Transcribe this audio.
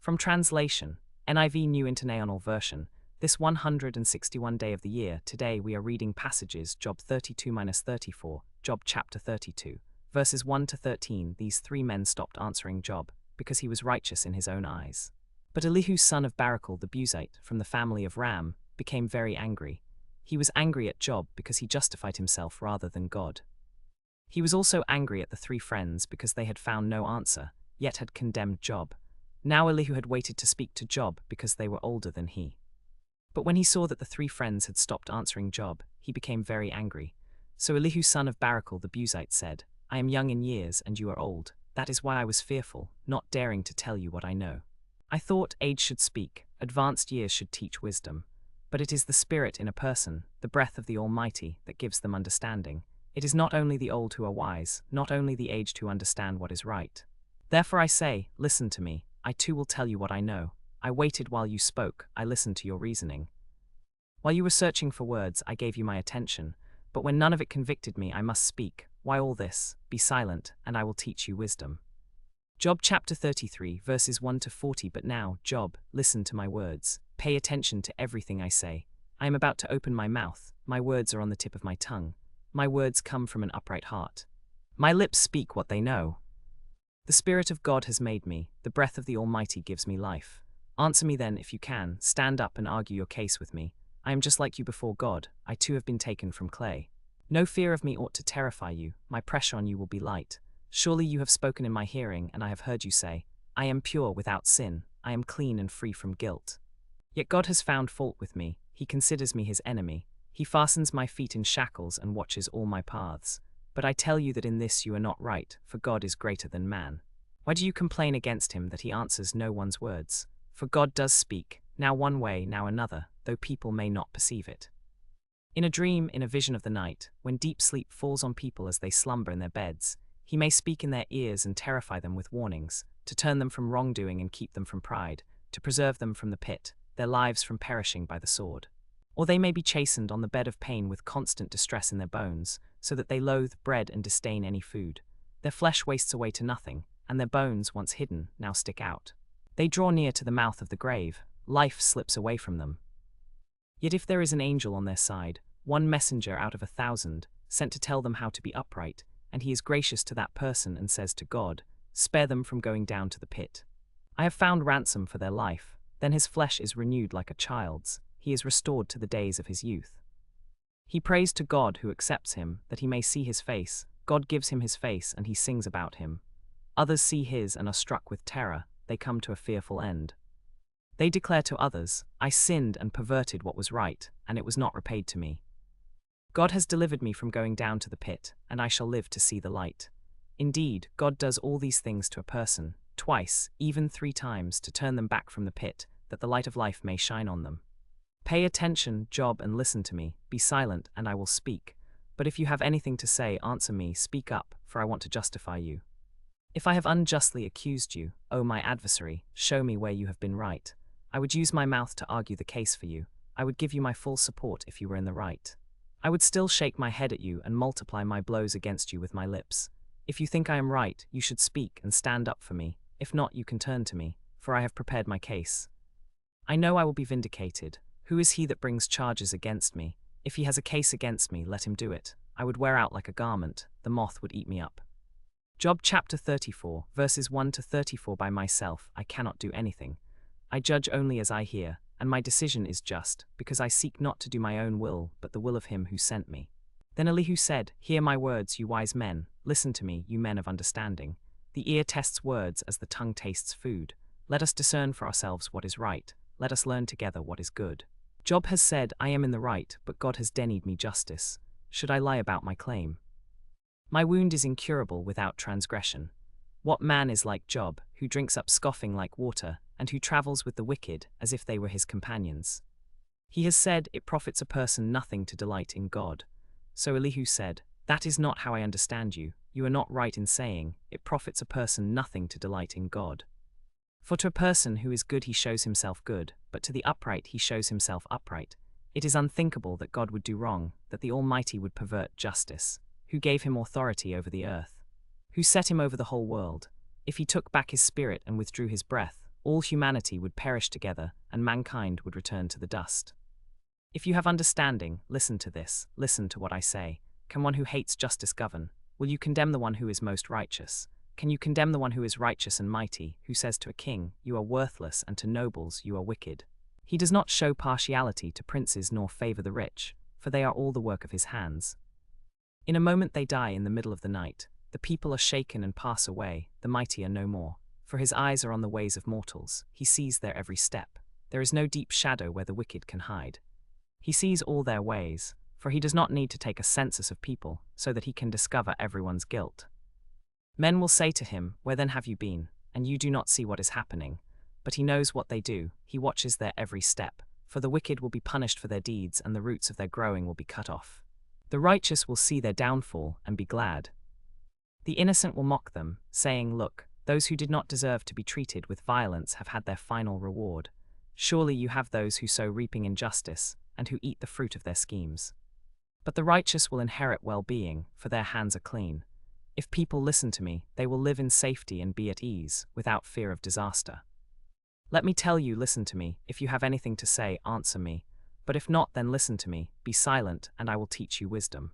From translation, NIV New International Version, this 161 day of the year, today we are reading passages Job 32-34, Job chapter 32, verses 1 to 13. These three men stopped answering Job, because he was righteous in his own eyes. But Elihu son of Barachel the Buzite, from the family of Ram, became very angry. He was angry at Job because he justified himself rather than God. He was also angry at the three friends because they had found no answer, yet had condemned Job. Now Elihu had waited to speak to Job because they were older than he. But when he saw that the three friends had stopped answering Job, he became very angry. So Elihu son of Barachel the Buzite said, I am young in years and you are old. That is why I was fearful, not daring to tell you what I know. I thought age should speak, advanced years should teach wisdom. But it is the spirit in a person, the breath of the Almighty, that gives them understanding. It is not only the old who are wise, not only the aged who understand what is right. Therefore I say, listen to me, I too will tell you what I know. I waited while you spoke, I listened to your reasoning. While you were searching for words, I gave you my attention, but when none of it convicted me, I must speak. Why all this? Be silent, and I will teach you wisdom. Job chapter 33, verses 1 to 40. But now, Job, listen to my words. Pay attention to everything I say. I am about to open my mouth. My words are on the tip of my tongue. My words come from an upright heart. My lips speak what they know. The Spirit of God has made me. The breath of the Almighty gives me life. Answer me then if you can. Stand up and argue your case with me. I am just like you before God. I too have been taken from clay. No fear of me ought to terrify you. My pressure on you will be light. Surely you have spoken in my hearing, and I have heard you say, I am pure without sin. I am clean and free from guilt. Yet God has found fault with me. He considers me his enemy. He fastens my feet in shackles and watches all my paths. But I tell you that in this you are not right, for God is greater than man. Why do you complain against him that he answers no one's words? For God does speak, now one way, now another, though people may not perceive it. In a dream, in a vision of the night, when deep sleep falls on people as they slumber in their beds, he may speak in their ears and terrify them with warnings, to turn them from wrongdoing and keep them from pride, to preserve them from the pit, their lives from perishing by the sword. Or they may be chastened on the bed of pain with constant distress in their bones, so that they loathe bread and disdain any food. Their flesh wastes away to nothing, and their bones, once hidden, now stick out. They draw near to the mouth of the grave, life slips away from them. Yet if there is an angel on their side, one messenger out of 1,000, sent to tell them how to be upright, and he is gracious to that person and says to God, spare them from going down to the pit. I have found ransom for their life. Then his flesh is renewed like a child's, he is restored to the days of his youth. He prays to God who accepts him, that he may see his face. God gives him his face, and he sings about him. Others see his and are struck with terror, they come to a fearful end. They declare to others, I sinned and perverted what was right, and it was not repaid to me. God has delivered me from going down to the pit, and I shall live to see the light. Indeed, God does all these things to a person, twice, even 3 times, to turn them back from the pit, that the light of life may shine on them. Pay attention, Job, and listen to me. Be silent, and I will speak. But if you have anything to say, answer me, speak up, for I want to justify you. If I have unjustly accused you, O my adversary, show me where you have been right. I would use my mouth to argue the case for you. I would give you my full support if you were in the right. I would still shake my head at you and multiply my blows against you with my lips. If you think I am right, you should speak and stand up for me. If not, you can turn to me, for I have prepared my case. I know I will be vindicated. Who is he that brings charges against me? If he has a case against me, let him do it. I would wear out like a garment. The moth would eat me up. Job chapter 34, verses 1 to 34. By myself I cannot do anything. I judge only as I hear, and my decision is just, because I seek not to do my own will, but the will of him who sent me. Then Elihu said, hear my words, you wise men. Listen to me, you men of understanding. The ear tests words as the tongue tastes food. Let us discern for ourselves what is right. Let us learn together what is good. Job has said, I am in the right, but God has denied me justice. Should I lie about my claim? My wound is incurable without transgression. What man is like Job, who drinks up scoffing like water, and who travels with the wicked as if they were his companions? He has said, it profits a person nothing to delight in God. So Elihu said, that is not how I understand you. You are not right in saying, it profits a person nothing to delight in God. For to a person who is good he shows himself good, but to the upright he shows himself upright. It is unthinkable that God would do wrong, that the Almighty would pervert justice. Who gave him authority over the earth? Who set him over the whole world? If he took back his spirit and withdrew his breath, all humanity would perish together, and mankind would return to the dust. If you have understanding, listen to this, listen to what I say. Can one who hates justice govern? Will you condemn the one who is most righteous? Can you condemn the one who is righteous and mighty, who says to a king, "You are worthless," and to nobles, "You are wicked"? He does not show partiality to princes nor favor the rich, for they are all the work of his hands. In a moment they die in the middle of the night. The people are shaken and pass away, the mighty are no more. For his eyes are on the ways of mortals, he sees their every step. There is no deep shadow where the wicked can hide. He sees all their ways, for he does not need to take a census of people, so that he can discover everyone's guilt. Men will say to him, "Where then have you been?" And you do not see what is happening. But he knows what they do, he watches their every step. For the wicked will be punished for their deeds, and the roots of their growing will be cut off. The righteous will see their downfall and be glad. The innocent will mock them, saying, "Look, those who did not deserve to be treated with violence have had their final reward. Surely you have those who sow reaping injustice, and who eat the fruit of their schemes. But the righteous will inherit well-being, for their hands are clean. If people listen to me, they will live in safety and be at ease, without fear of disaster. Let me tell you, listen to me. If you have anything to say, answer me. But if not, then listen to me, be silent, and I will teach you wisdom."